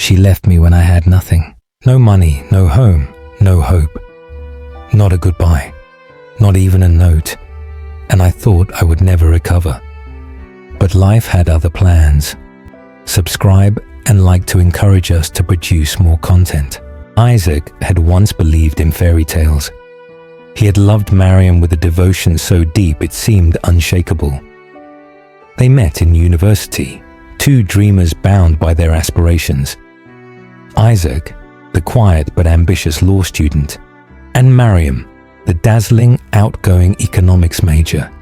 She left me when I had nothing. No money, no home, no hope. Not a goodbye, not even a note, and I thought I would never recover. But life had other plans. Subscribe and like to encourage us to produce more content. Isaac had once believed in fairy tales. He had loved Mariam with a devotion so deep it seemed unshakable. They met in university, two dreamers bound by their aspirations. Isaac, the quiet but ambitious law student, and Mariam, the dazzling, outgoing economics major.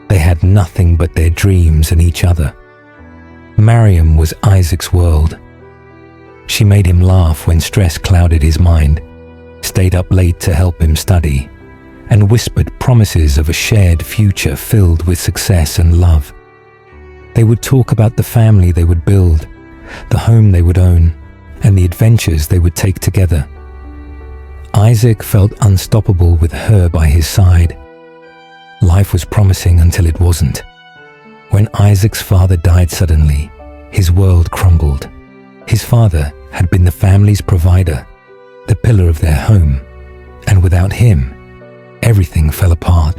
They had nothing but their dreams and each other. Mariam was Isaac's world. She made him laugh when stress clouded his mind, stayed up late to help him study, and whispered promises of a shared future filled with success and love. They would talk about the family they would build, the home they would own, and the adventures they would take together. Isaac felt unstoppable with her by his side. Life was promising until it wasn't. When Isaac's father died suddenly, his world crumbled. His father had been the family's provider, the pillar of their home, and without him, everything fell apart.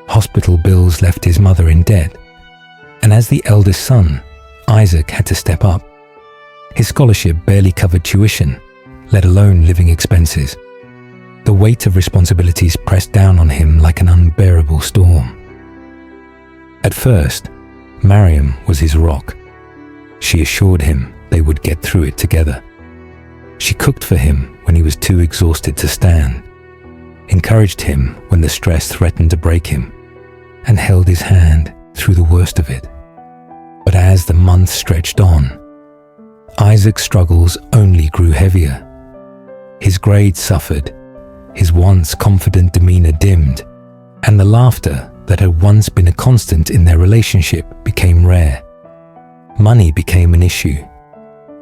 Hospital bills left his mother in debt, and as the eldest son, Isaac had to step up. His scholarship barely covered tuition, let alone living expenses. The weight of responsibilities pressed down on him like an unbearable storm. At first, Mariam was his rock. She assured him they would get through it together. She cooked for him when he was too exhausted to stand, encouraged him when the stress threatened to break him, and held his hand through the worst of it. But as the months stretched on, Isaac's struggles only grew heavier. His grades suffered, his once confident demeanor dimmed, and the laughter that had once been a constant in their relationship became rare. Money became an issue.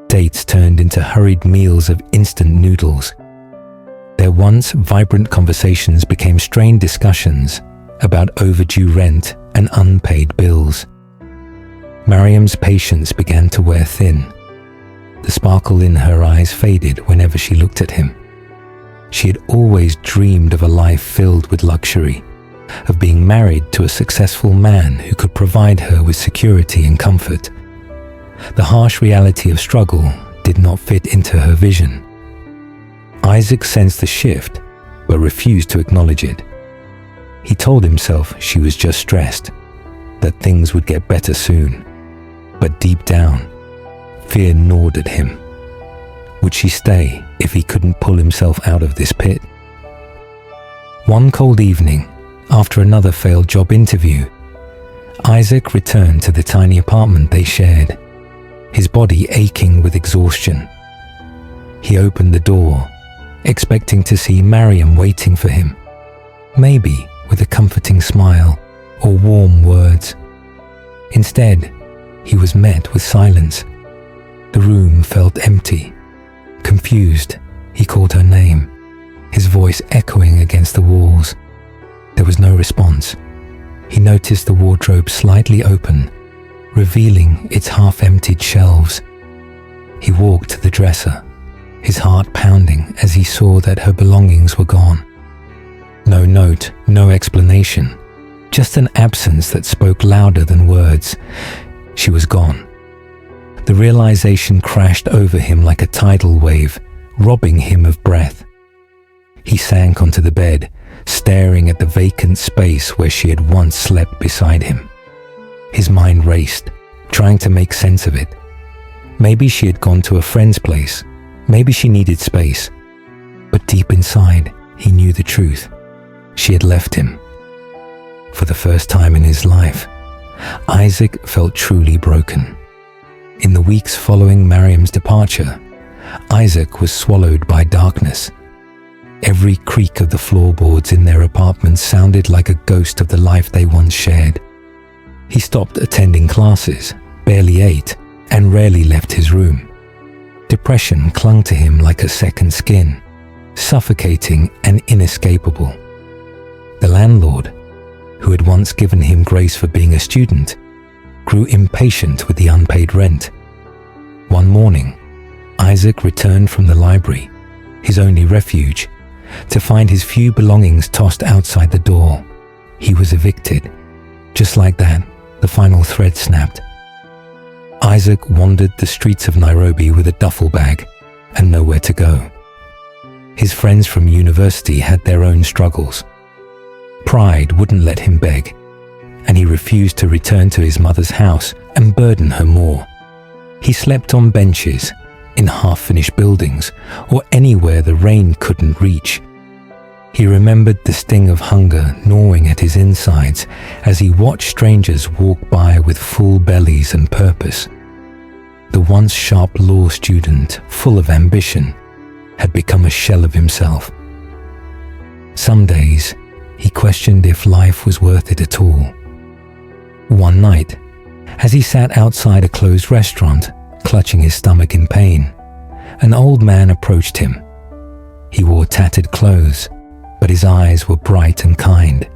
Dates turned into hurried meals of instant noodles. Their once vibrant conversations became strained discussions about overdue rent and unpaid bills. Mariam's patience began to wear thin. The sparkle in her eyes faded whenever she looked at him. She had always dreamed of a life filled with luxury, of being married to a successful man who could provide her with security and comfort. The harsh reality of struggle did not fit into her vision. Isaac sensed the shift, but refused to acknowledge it. He told himself she was just stressed, that things would get better soon. But deep down, fear gnawed at him. Would she stay if he couldn't pull himself out of this pit? One cold evening, after another failed job interview, Isaac returned to the tiny apartment they shared, his body aching with exhaustion. He opened the door, expecting to see Mariam waiting for him, maybe with a comforting smile or warm words. Instead, he was met with silence. The room felt empty. Confused, he called her name, his voice echoing against the walls. There was no response. He noticed the wardrobe slightly open, revealing its half-emptied shelves. He walked to the dresser, his heart pounding as he saw that her belongings were gone. No note, no explanation, just an absence that spoke louder than words. She was gone. The realization crashed over him like a tidal wave, robbing him of breath. He sank onto the bed, staring at the vacant space where she had once slept beside him. His mind raced, trying to make sense of it. Maybe she had gone to a friend's place. Maybe she needed space. But deep inside, he knew the truth. She had left him. For the first time in his life, Isaac felt truly broken. In the weeks following Mariam's departure, Isaac was swallowed by darkness. Every creak of the floorboards in their apartment sounded like a ghost of the life they once shared. He stopped attending classes, barely ate, and rarely left his room. Depression clung to him like a second skin, suffocating and inescapable. The landlord, who had once given him grace for being a student, grew impatient with the unpaid rent. One morning, Isaac returned from the library, his only refuge, to find his few belongings tossed outside the door. He was evicted. Just like that, the final thread snapped. Isaac wandered the streets of Nairobi with a duffel bag and nowhere to go. His friends from university had their own struggles. Pride wouldn't let him beg, and he refused to return to his mother's house and burden her more. He slept on benches, in half-finished buildings, or anywhere the rain couldn't reach. He remembered the sting of hunger gnawing at his insides as he watched strangers walk by with full bellies and purpose. The once sharp law student, full of ambition, had become a shell of himself. Some days, he questioned if life was worth it at all. One night, as he sat outside a closed restaurant, clutching his stomach in pain, an old man approached him. He wore tattered clothes, but his eyes were bright and kind.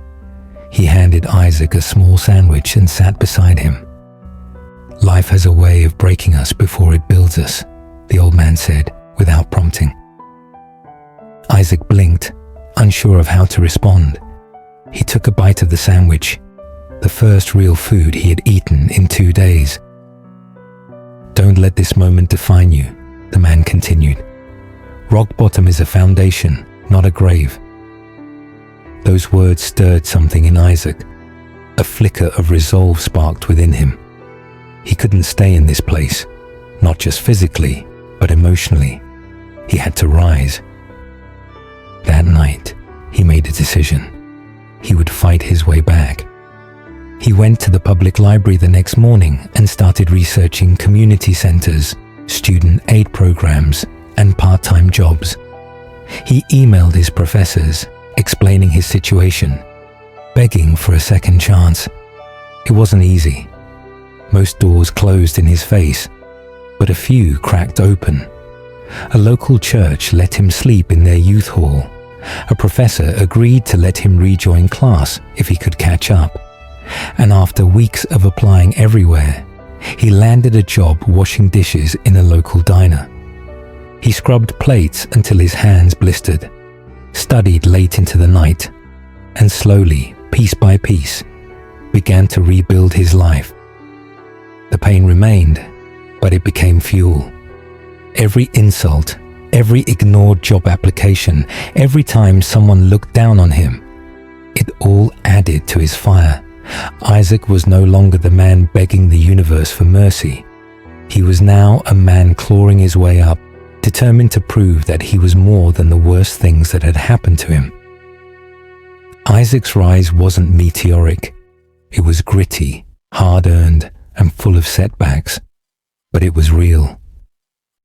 He handed Isaac a small sandwich and sat beside him. "Life has a way of breaking us before it builds us," the old man said, without prompting. Isaac blinked, unsure of how to respond. He took a bite of the sandwich, the first real food he had eaten in 2 days. "Don't let this moment define you," the man continued. "Rock bottom is a foundation, not a grave." Those words stirred something in Isaac. A flicker of resolve sparked within him. He couldn't stay in this place, not just physically, but emotionally. He had to rise. That night, he made a decision. He would fight his way back. He went to the public library the next morning and started researching community centers, student aid programs, and part-time jobs. He emailed his professors, explaining his situation, begging for a second chance. It wasn't easy. Most doors closed in his face, but a few cracked open. A local church let him sleep in their youth hall. A professor agreed to let him rejoin class if he could catch up. And after weeks of applying everywhere, he landed a job washing dishes in a local diner. He scrubbed plates until his hands blistered, studied late into the night, and slowly, piece by piece, began to rebuild his life. The pain remained, but it became fuel. Every insult, every ignored job application, every time someone looked down on him, it all added to his fire. Isaac was no longer the man begging the universe for mercy. He was now a man clawing his way up, determined to prove that he was more than the worst things that had happened to him. Isaac's rise wasn't meteoric. It was gritty, hard-earned, and full of setbacks. But it was real.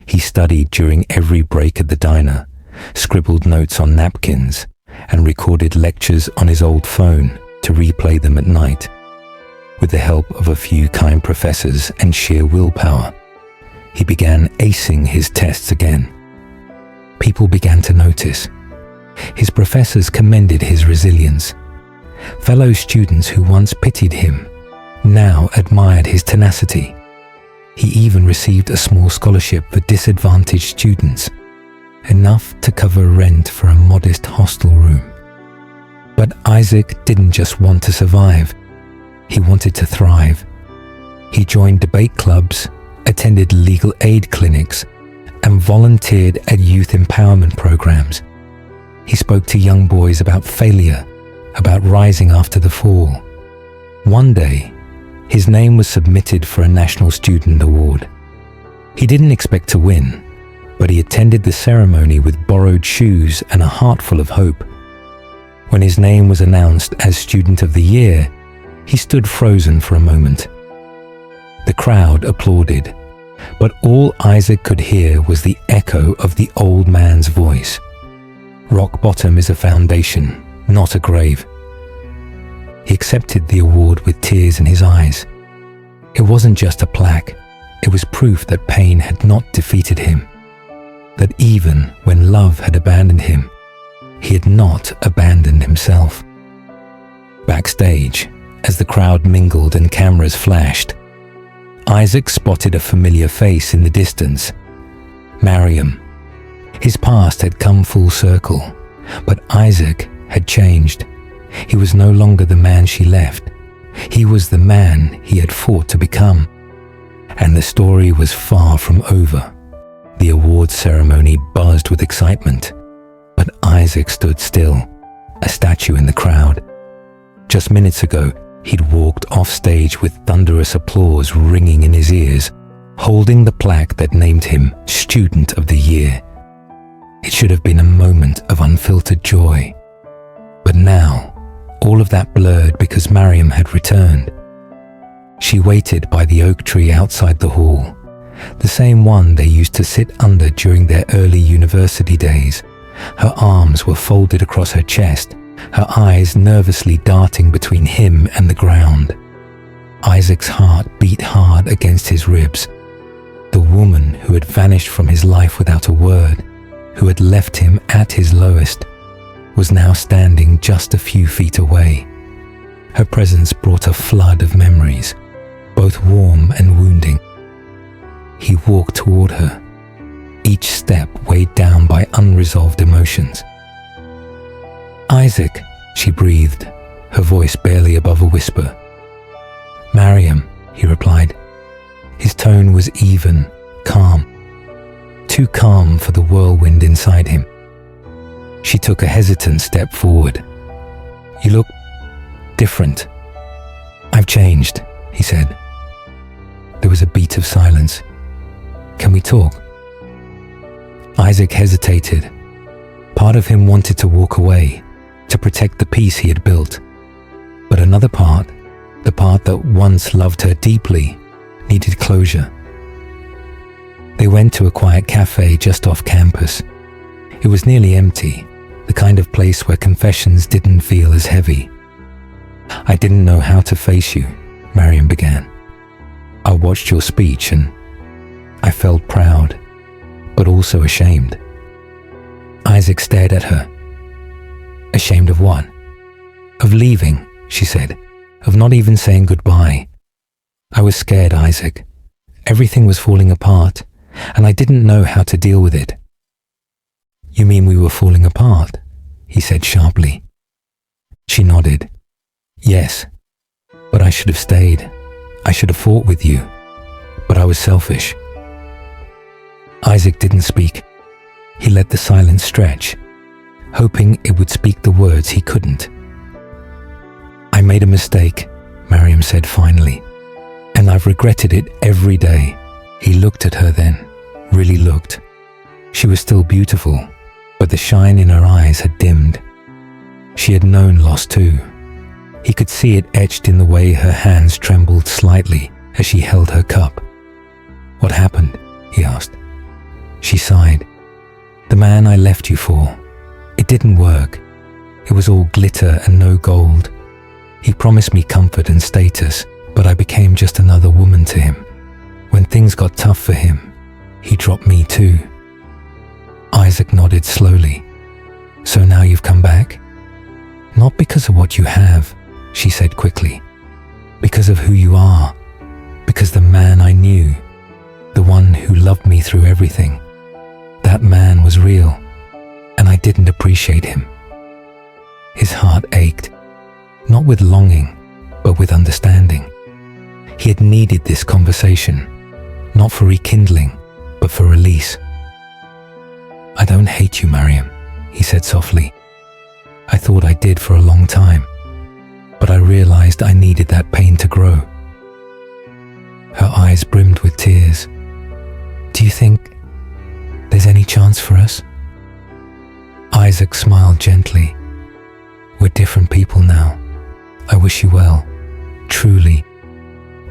He studied during every break at the diner, scribbled notes on napkins, and recorded lectures on his old phone to replay them at night. With the help of a few kind professors and sheer willpower, he began acing his tests again. People began to notice. His professors commended his resilience. Fellow students who once pitied him now admired his tenacity. He even received a small scholarship for disadvantaged students, enough to cover rent for a modest hostel room. But Isaac didn't just want to survive. He wanted to thrive. He joined debate clubs, attended legal aid clinics, and volunteered at youth empowerment programs. He spoke to young boys about failure, about rising after the fall. One day, his name was submitted for a National Student Award. He didn't expect to win, but he attended the ceremony with borrowed shoes and a heart full of hope. When his name was announced as Student of the Year, he stood frozen for a moment. The crowd applauded, but all Isaac could hear was the echo of the old man's voice. Rock bottom is a foundation, not a grave. He accepted the award with tears in his eyes. It wasn't just a plaque, it was proof that pain had not defeated him, that even when love had abandoned him, he had not abandoned himself. Backstage, as the crowd mingled and cameras flashed, Isaac spotted a familiar face in the distance. Mariam. His past had come full circle, but Isaac had changed. He was no longer the man she left. He was the man he had fought to become. And the story was far from over. The awards ceremony buzzed with excitement, but Isaac stood still, a statue in the crowd. Just minutes ago, he'd walked off stage with thunderous applause ringing in his ears, holding the plaque that named him Student of the Year. It should have been a moment of unfiltered joy. But now, all of that blurred because Mariam had returned. She waited by the oak tree outside the hall, the same one they used to sit under during their early university days. Her arms were folded across her chest, her eyes nervously darting between him and the ground. Isaac's heart beat hard against his ribs. The woman who had vanished from his life without a word, who had left him at his lowest, was now standing just a few feet away. Her presence brought a flood of memories, both warm and wounding. He walked toward her, each step weighed down by unresolved emotions. "Isaac," she breathed, her voice barely above a whisper. "Mariam," he replied. His tone was even, calm, too calm for the whirlwind inside him. She took a hesitant step forward. "You look different." "I've changed," he said. There was a beat of silence. "Can we talk?" Isaac hesitated. Part of him wanted to walk away, to protect the peace he had built. But another part, the part that once loved her deeply, needed closure. They went to a quiet cafe just off campus. It was nearly empty, the kind of place where confessions didn't feel as heavy. "I didn't know how to face you," Mariam began. "I watched your speech and I felt proud, but also ashamed." Isaac stared at her. "Ashamed of what?" "Of leaving," she said, "of not even saying goodbye. I was scared, Isaac. Everything was falling apart, and I didn't know how to deal with it." "You mean we were falling apart?" he said sharply. She nodded. "Yes, but I should have stayed. I should have fought with you, but I was selfish." Isaac didn't speak. He let the silence stretch, hoping it would speak the words he couldn't. "I made a mistake," Mariam said finally, "and I've regretted it every day." He looked at her then, really looked. She was still beautiful, but the shine in her eyes had dimmed. She had known loss too. He could see it etched in the way her hands trembled slightly as she held her cup. "What happened?" he asked. She sighed. "The man I left you for. It didn't work. It was all glitter and no gold. He promised me comfort and status, but I became just another woman to him. When things got tough for him, he dropped me too." Isaac nodded slowly. "So now you've come back?" "Not because of what you have," she said quickly. "Because of who you are. Because the man I knew, the one who loved me through everything, that man was real, and I didn't appreciate him." His heart ached, not with longing, but with understanding. He had needed this conversation, not for rekindling, but for release. "I don't hate you, Mariam," he said softly. "I thought I did for a long time, but I realized I needed that pain to grow." Her eyes brimmed with tears. "Do you think there's any chance for us?" Isaac smiled gently. "We're different people now. I wish you well, truly,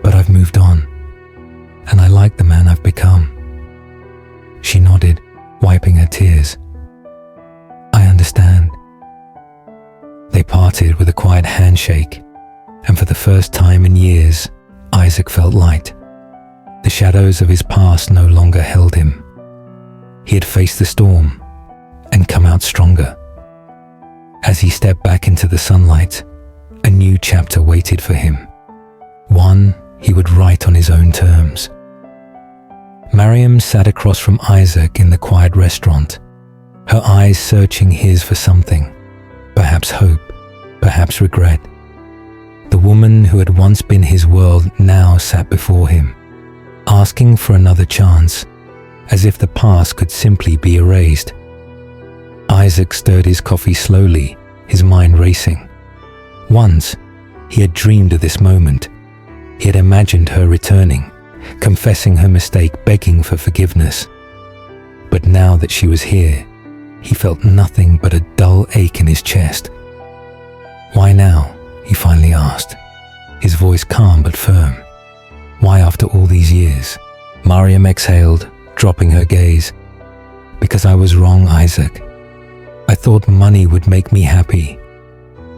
but I've moved on, and I like the man I've become." She nodded, wiping her tears. "I understand." They parted with a quiet handshake, and for the first time in years, Isaac felt light. The shadows of his past no longer held him. He had faced the storm and come out stronger. As he stepped back into the sunlight, a new chapter waited for him, one he would write on his own terms. Mariam sat across from Isaac in the quiet restaurant, her eyes searching his for something, perhaps hope, perhaps regret. The woman who had once been his world now sat before him, asking for another chance, as if the past could simply be erased. Isaac stirred his coffee slowly, his mind racing. Once, he had dreamed of this moment. He had imagined her returning, confessing her mistake, begging for forgiveness. But now that she was here, he felt nothing but a dull ache in his chest. "Why now?" he finally asked, his voice calm but firm. "Why after all these years?" Mariam exhaled, dropping her gaze. "Because I was wrong, Isaac. I thought money would make me happy,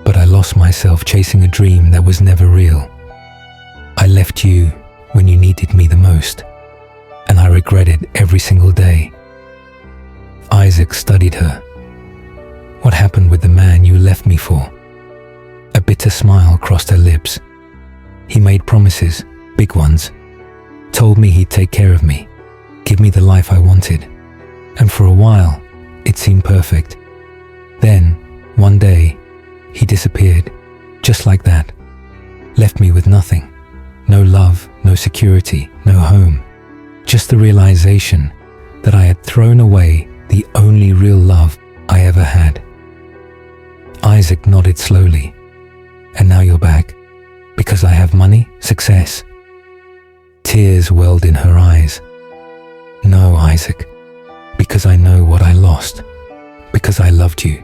but I lost myself chasing a dream that was never real. I left you when you needed me the most, and I regret it every single day." Isaac studied her. "What happened with the man you left me for?" A bitter smile crossed her lips. "He made promises, big ones. Told me he'd take care of me, give me the life I wanted. And for a while, it seemed perfect. Then, one day, he disappeared, just like that. Left me with nothing. No love, no security, no home. Just the realization that I had thrown away the only real love I ever had." Isaac nodded slowly. "And now you're back, because I have money, success." Tears welled in her eyes. "No, Isaac, because I know what I lost, because I loved you,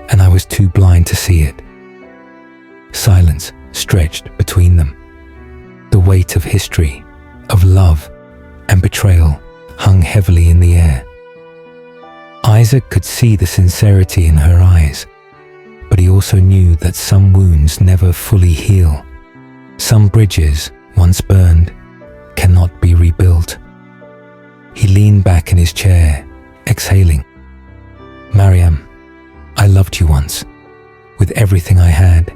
and I was too blind to see it." Silence stretched between them. The weight of history, of love and betrayal hung heavily in the air. Isaac could see the sincerity in her eyes, but he also knew that some wounds never fully heal. Some bridges, once burned, cannot be rebuilt. He leaned back in his chair, exhaling. "Mariam, I loved you once, with everything I had,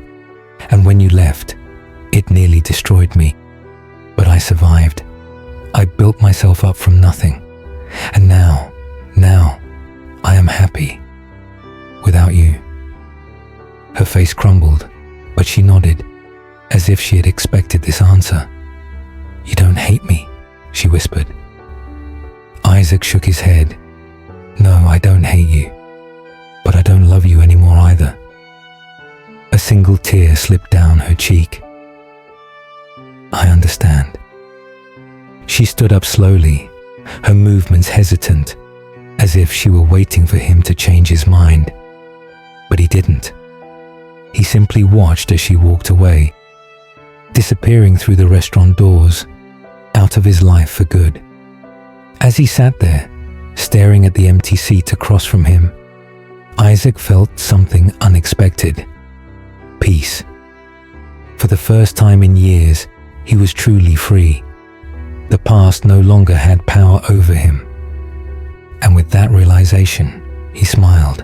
and when you left, it nearly destroyed me. But I survived. I built myself up from nothing, and now, I am happy. Without you." Her face crumbled, but she nodded, as if she had expected this answer. "You don't hate me," she whispered. Isaac shook his head. "No, I don't hate you, but I don't love you anymore either." A single tear slipped down her cheek. "I understand." She stood up slowly, her movements hesitant, as if she were waiting for him to change his mind. But he didn't. He simply watched as she walked away, disappearing through the restaurant doors, out of his life for good. As he sat there, staring at the empty seat across from him, Isaac felt something unexpected. Peace. For the first time in years, he was truly free. The past no longer had power over him. And with that realization, he smiled.